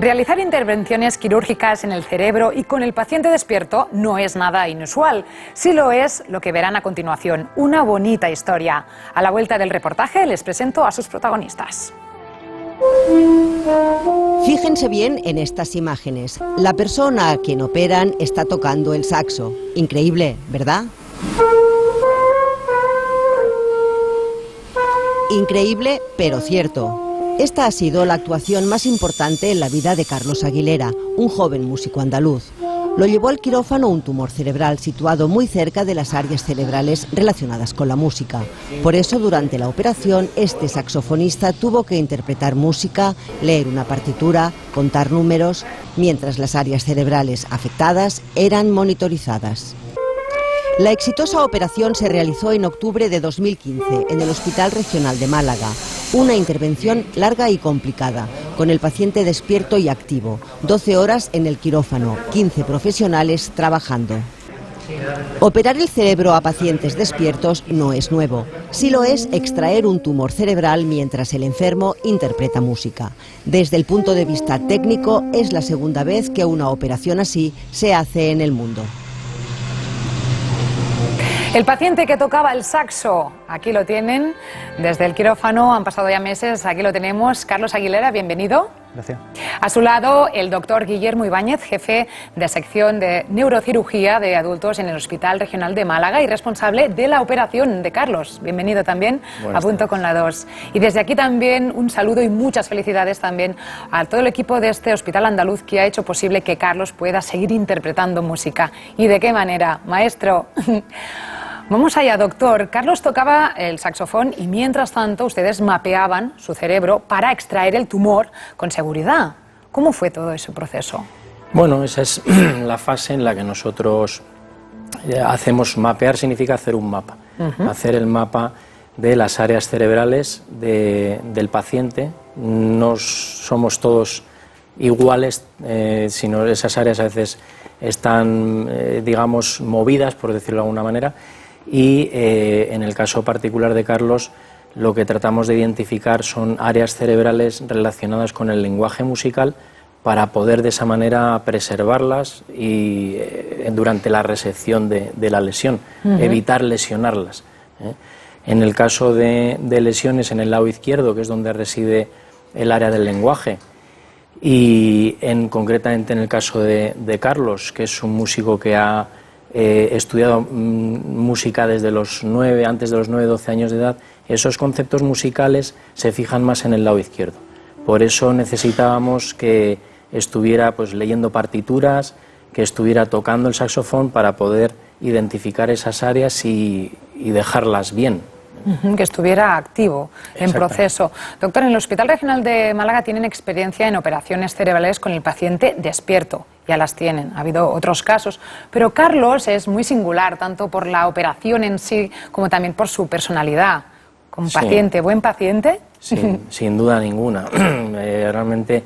Realizar intervenciones quirúrgicas en el cerebro y con el paciente despierto no es nada inusual. Sí lo es lo que verán a continuación, una bonita historia. A la vuelta del reportaje les presento a sus protagonistas. Fíjense bien en estas imágenes. La persona a quien operan está tocando el saxo. Increíble, ¿verdad? Increíble, pero cierto. Esta ha sido la actuación más importante en la vida de Carlos Aguilera, un joven músico andaluz. Lo llevó al quirófano un tumor cerebral situado muy cerca de las áreas cerebrales relacionadas con la música. Por eso, durante la operación, este saxofonista tuvo que interpretar música, leer una partitura, contar números, mientras las áreas cerebrales afectadas eran monitorizadas. La exitosa operación se realizó en octubre de 2015 en el Hospital Regional de Málaga. Una intervención larga y complicada, con el paciente despierto y activo. 12 horas en el quirófano, 15 profesionales trabajando. Operar el cerebro a pacientes despiertos no es nuevo. Sí lo es extraer un tumor cerebral mientras el enfermo interpreta música. Desde el punto de vista técnico, es la segunda vez que una operación así se hace en el mundo. El paciente que tocaba el saxo, aquí lo tienen, desde el quirófano, han pasado ya meses, aquí lo tenemos. Carlos Aguilera, bienvenido. Gracias. A su lado, el doctor Guillermo Ibáñez, jefe de sección de neurocirugía de adultos en el Hospital Regional de Málaga y responsable de la operación de Carlos. Bienvenido también, a punto con la 2. Y desde aquí también un saludo y muchas felicidades también a todo el equipo de este hospital andaluz que ha hecho posible que Carlos pueda seguir interpretando música. ¿Y de qué manera, maestro? Vamos allá, doctor. Carlos tocaba el saxofón y mientras tanto ustedes mapeaban su cerebro para extraer el tumor con seguridad. ¿Cómo fue todo ese proceso? Bueno, esa es la fase en la que nosotros hacemos mapear, significa hacer un mapa. Hacer el mapa de las áreas cerebrales del paciente. No somos todos iguales, sino esas áreas a veces están, digamos, movidas, por decirlo de alguna manera. Y en el caso particular de Carlos, lo que tratamos de identificar son áreas cerebrales relacionadas con el lenguaje musical para poder de esa manera preservarlas y durante la resección de la lesión, evitar lesionarlas. En el caso de lesiones en el lado izquierdo, que es donde reside el área del lenguaje, y concretamente en el caso de Carlos, que es un músico que ha estudiado música desde antes de los 9-12 años de edad, esos conceptos musicales se fijan más en el lado izquierdo. Por eso necesitábamos que estuviera pues leyendo partituras, que estuviera tocando el saxofón para poder identificar esas áreas y dejarlas bien. Que estuviera activo, en proceso. Doctor, en el Hospital Regional de Málaga tienen experiencia en operaciones cerebrales con el paciente despierto. Ya las tienen, ha habido otros casos. Pero Carlos es muy singular, tanto por la operación en sí como también por su personalidad. Como paciente, ¿buen paciente? Sí, sin duda ninguna. Realmente,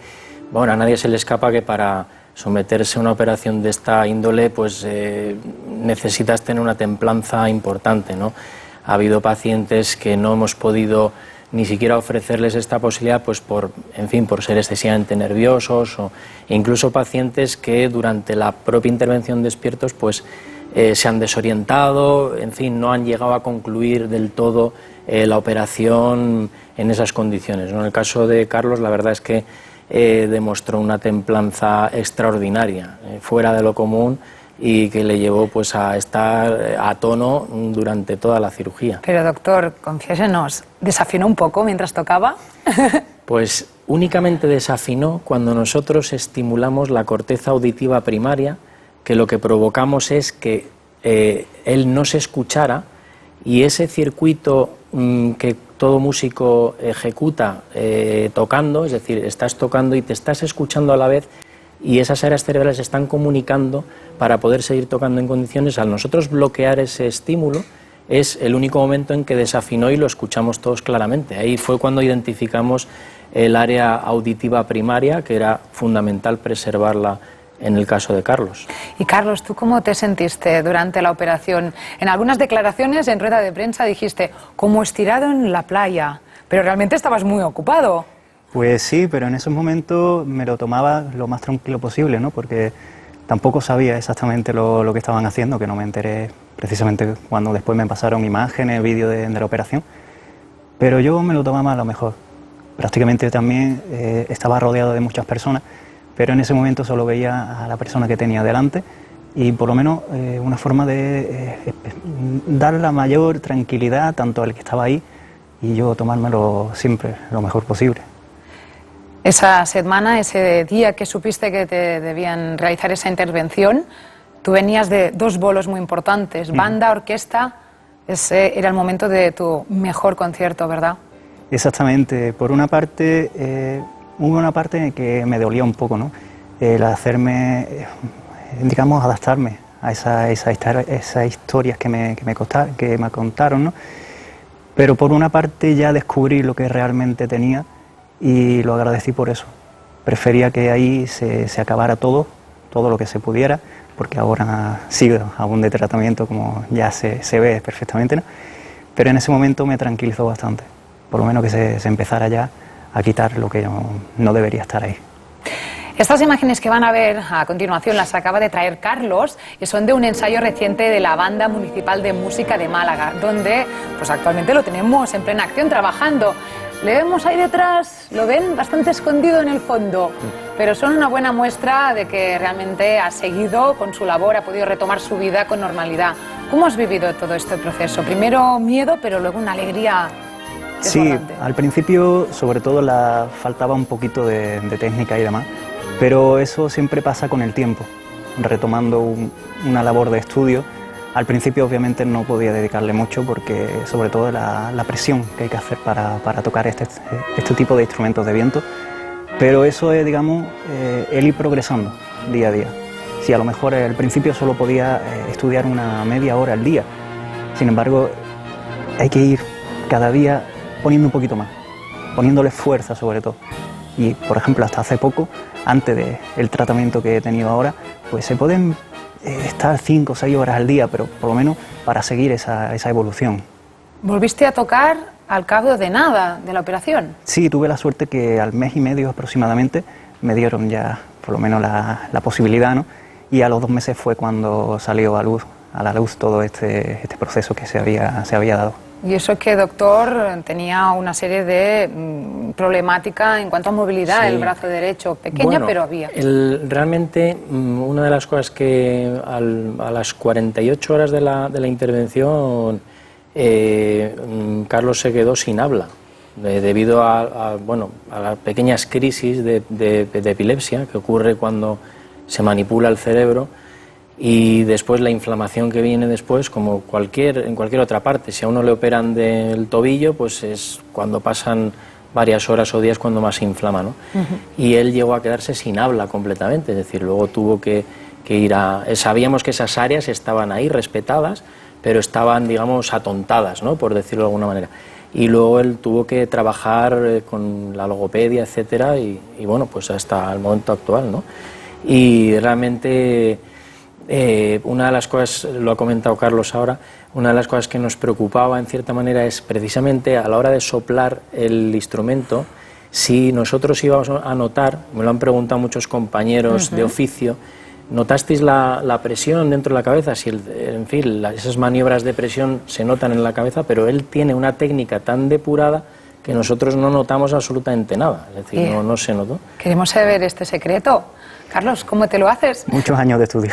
bueno, a nadie se le escapa que para someterse a una operación de esta índole, pues necesitas tener una templanza importante, ¿no? Ha habido pacientes que no hemos podido ni siquiera ofrecerles esta posibilidad, pues por ser excesivamente nerviosos, o incluso pacientes que durante la propia intervención despiertos pues se han desorientado, en fin, no han llegado a concluir del todo la operación en esas condiciones, ¿no? En el caso de Carlos, la verdad es que demostró una templanza extraordinaria, fuera de lo común, y que le llevó pues a estar a tono durante toda la cirugía. Pero doctor, confiésenos, ¿desafinó un poco mientras tocaba? Pues únicamente desafinó cuando nosotros estimulamos la corteza auditiva primaria, que lo que provocamos es que él no se escuchara y ese circuito que todo músico ejecuta tocando, es decir, estás tocando y te estás escuchando a la vez, y esas áreas cerebrales se están comunicando para poder seguir tocando en condiciones. Al nosotros bloquear ese estímulo es el único momento en que desafinó y lo escuchamos todos claramente. Ahí fue cuando identificamos el área auditiva primaria, que era fundamental preservarla en el caso de Carlos. Y Carlos, ¿tú cómo te sentiste durante la operación? En algunas declaraciones en rueda de prensa dijiste, como estirado en la playa, pero realmente estabas muy ocupado. Pues sí, pero en esos momentos me lo tomaba lo más tranquilo posible, ¿no? Porque tampoco sabía exactamente lo que estaban haciendo, que no me enteré precisamente cuando después me pasaron imágenes, vídeos de la operación. Pero yo me lo tomaba a lo mejor. Prácticamente también estaba rodeado de muchas personas, pero en ese momento solo veía a la persona que tenía delante y por lo menos una forma de dar la mayor tranquilidad tanto al que estaba ahí y yo tomármelo siempre lo mejor posible. Esa semana, ese día que supiste que te debían realizar esa intervención, tú venías de 2 bolos muy importantes, banda, orquesta, ese era el momento de tu mejor concierto, ¿verdad? Exactamente. Por una parte, hubo una parte en que me dolía un poco, ¿no? El hacerme, digamos, adaptarme a esas historias que me contaron, ¿no? Pero por una parte ya descubrí lo que realmente tenía y lo agradecí por eso. Prefería que ahí se acabara todo lo que se pudiera, porque ahora sigo aún de tratamiento, como ya se ve perfectamente, ¿no? Pero en ese momento me tranquilizó bastante, por lo menos que se empezara ya a quitar lo que no debería estar ahí. Estas imágenes que van a ver a continuación las acaba de traer Carlos y son de un ensayo reciente de la Banda Municipal de Música de Málaga, donde pues actualmente lo tenemos en plena acción trabajando. Le vemos ahí detrás, lo ven bastante escondido en el fondo, pero son una buena muestra de que realmente ha seguido con su labor, ha podido retomar su vida con normalidad. ¿Cómo has vivido todo este proceso? Primero miedo, pero luego una alegría desbordante. Sí, al principio sobre todo faltaba un poquito de técnica y demás, pero eso siempre pasa con el tiempo, retomando una labor de estudio. Al principio obviamente no podía dedicarle mucho porque sobre todo la presión que hay que hacer para tocar este tipo de instrumentos de viento, pero eso es, digamos, el ir progresando día a día. Si a lo mejor al principio solo podía estudiar una media hora al día, sin embargo hay que ir cada día poniendo un poquito más, poniéndole fuerza sobre todo. Y por ejemplo hasta hace poco, antes del tratamiento que he tenido ahora, pues se pueden estar 5 o 6 horas al día, pero por lo menos para seguir esa evolución. ¿Volviste a tocar al cabo de nada de la operación? Sí, tuve la suerte que al mes y medio aproximadamente me dieron ya por lo menos la posibilidad, ¿no? Y a los 2 meses fue cuando salió a la luz todo este proceso que se había dado. Y eso es que, doctor, tenía una serie de problemática en cuanto a movilidad, sí. El brazo derecho, pequeña, bueno, pero había. Realmente, una de las cosas que a las 48 horas de la intervención, Carlos se quedó sin habla, debido a las pequeñas crisis de epilepsia que ocurre cuando se manipula el cerebro. Y después la inflamación que viene después, como en cualquier otra parte. Si a uno le operan del tobillo, pues es cuando pasan varias horas o días cuando más se inflama, ¿no? Y él llegó a quedarse sin habla completamente, es decir, luego tuvo que ir sabíamos que esas áreas estaban ahí respetadas, pero estaban, digamos, atontadas, ¿no? Por decirlo de alguna manera. Y luego él tuvo que trabajar con la logopedia, etcétera, y bueno, pues hasta el momento actual, ¿no? Y realmente... una de las cosas, lo ha comentado Carlos ahora, una de las cosas que nos preocupaba en cierta manera es precisamente a la hora de soplar el instrumento, si nosotros íbamos a notar, me lo han preguntado muchos compañeros de oficio, ¿notasteis la presión dentro de la cabeza? Si en fin, esas maniobras de presión se notan en la cabeza, pero él tiene una técnica tan depurada que nosotros no notamos absolutamente nada, es decir, no se notó. Queremos saber este secreto. Carlos, ¿cómo te lo haces? Muchos años de estudio.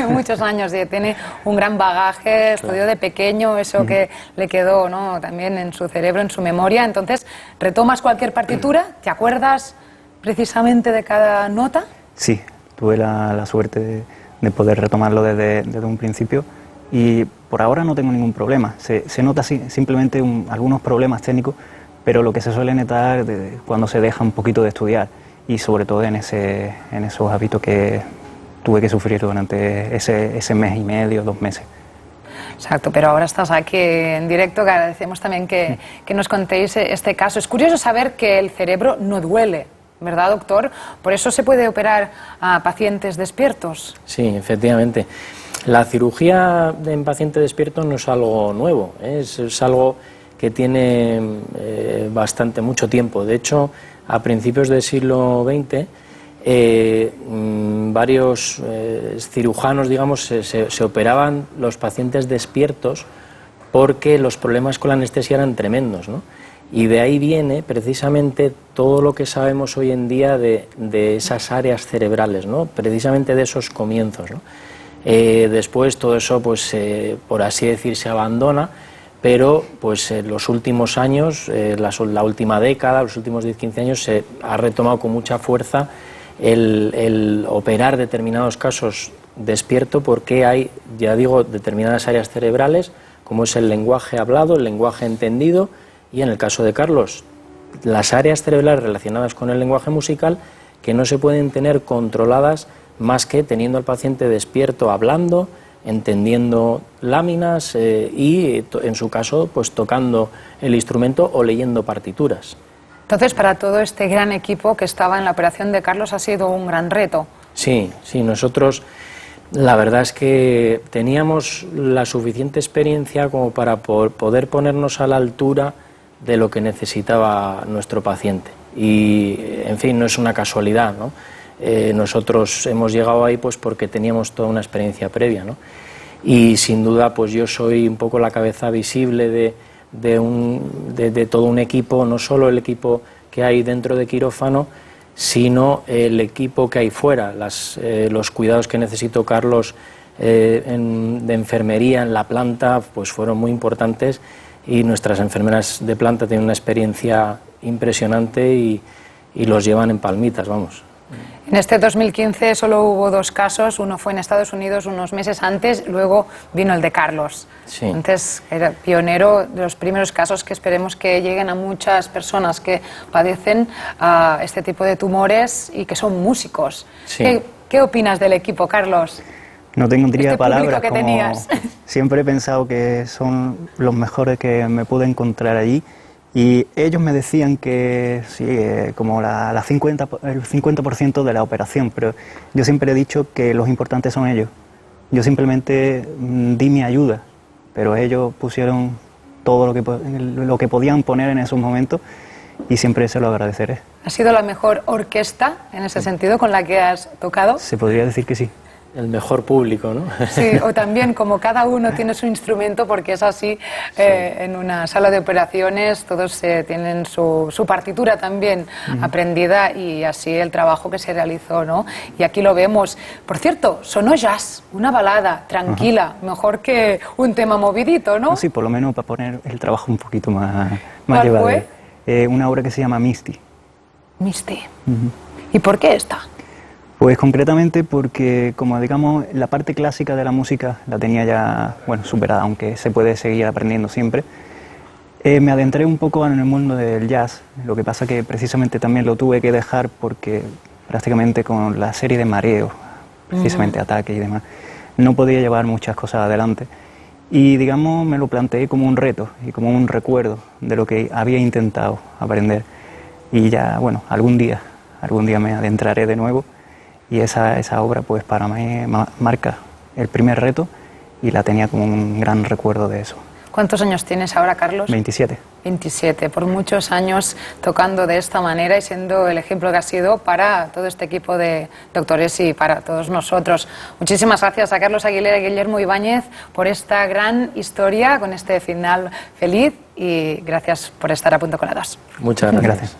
Muchos años, tiene un gran bagaje, estudió de pequeño, eso que le quedó, ¿no?, también en su cerebro, en su memoria. Entonces, ¿retomas cualquier partitura? ¿Te acuerdas precisamente de cada nota? Sí, tuve la suerte de poder retomarlo desde un principio y por ahora no tengo ningún problema. Se nota simplemente algunos problemas técnicos, pero lo que se suele notar cuando se deja un poquito de estudiar, y sobre todo en esos hábitos que tuve que sufrir durante ese mes y medio, 2 meses. Exacto, pero ahora estás aquí en directo, que agradecemos también que nos contéis este caso. Es curioso saber que el cerebro no duele, ¿verdad, doctor? Por eso se puede operar a pacientes despiertos. Sí, efectivamente. La cirugía en paciente despierto no es algo nuevo, es algo que tiene mucho tiempo. De hecho, a principios del siglo XX, varios cirujanos, digamos, se operaban los pacientes despiertos porque los problemas con la anestesia eran tremendos, ¿no? Y de ahí viene precisamente todo lo que sabemos hoy en día de esas áreas cerebrales, ¿no? Precisamente de esos comienzos, ¿no? Después todo eso, pues, por así decir, se abandona, pero pues en los últimos años, la última década, los últimos 10-15 años, se ha retomado con mucha fuerza el operar determinados casos despierto, porque hay, ya digo, determinadas áreas cerebrales, como es el lenguaje hablado, el lenguaje entendido, y en el caso de Carlos, las áreas cerebrales relacionadas con el lenguaje musical, que no se pueden tener controladas más que teniendo al paciente despierto, hablando, entendiendo láminas y, en su caso, pues tocando el instrumento o leyendo partituras. Entonces, para todo este gran equipo que estaba en la operación de Carlos, ha sido un gran reto. Sí, nosotros la verdad es que teníamos la suficiente experiencia como para poder ponernos a la altura de lo que necesitaba nuestro paciente. Y, en fin, no es una casualidad, ¿no? Nosotros hemos llegado ahí pues porque teníamos toda una experiencia previa, ¿no? Y sin duda pues yo soy un poco la cabeza visible de todo un equipo, no solo el equipo que hay dentro de quirófano, sino el equipo que hay fuera, los cuidados que necesitó Carlos de enfermería en la planta, pues fueron muy importantes, y nuestras enfermeras de planta tienen una experiencia impresionante y los llevan en palmitas, vamos. En este 2015 solo hubo 2 casos, uno fue en Estados Unidos unos meses antes, luego vino el de Carlos. Sí. Entonces era pionero de los primeros casos que esperemos que lleguen a muchas personas que padecen este tipo de tumores y que son músicos. Sí. ¿Qué opinas del equipo, Carlos? No tendría este palabras, que tenías. Siempre he pensado que son los mejores que me pude encontrar allí, y ellos me decían que sí, como el 50% de la operación, pero yo siempre he dicho que los importantes son ellos. Yo simplemente di mi ayuda, pero ellos pusieron todo lo que podían poner en esos momentos, y siempre se lo agradeceré. ¿Ha sido la mejor orquesta en ese sentido con la que has tocado? Se podría decir que sí. El mejor público, ¿no? Sí, o también como cada uno tiene su instrumento, porque es así, sí. En una sala de operaciones todos tienen su partitura también aprendida, y así el trabajo que se realizó, ¿no? Y aquí lo vemos. Por cierto, sonó jazz, una balada tranquila, mejor que un tema movidito, ¿no? Sí, por lo menos para poner el trabajo un poquito más ¿Cuál llevadero. fue? Una obra que se llama Misty. Misty. ¿Y por qué esta? Pues concretamente porque, como digamos, la parte clásica de la música la tenía ya, bueno, superada, aunque se puede seguir aprendiendo siempre. Me adentré un poco en el mundo del jazz, lo que pasa que precisamente también lo tuve que dejar porque prácticamente con la serie de Mareo, precisamente Ataque y demás, no podía llevar muchas cosas adelante. Y, digamos, me lo planteé como un reto y como un recuerdo de lo que había intentado aprender. Y ya, bueno, algún día me adentraré de nuevo. Y esa obra, pues para mí marca el primer reto, y la tenía como un gran recuerdo de eso. ¿Cuántos años tienes ahora, Carlos? 27. 27, por muchos años tocando de esta manera y siendo el ejemplo que ha sido para todo este equipo de doctores y para todos nosotros. Muchísimas gracias a Carlos Aguilera y Guillermo Ibáñez por esta gran historia, con este final feliz, y gracias por estar a punto con la 2. Muchas gracias.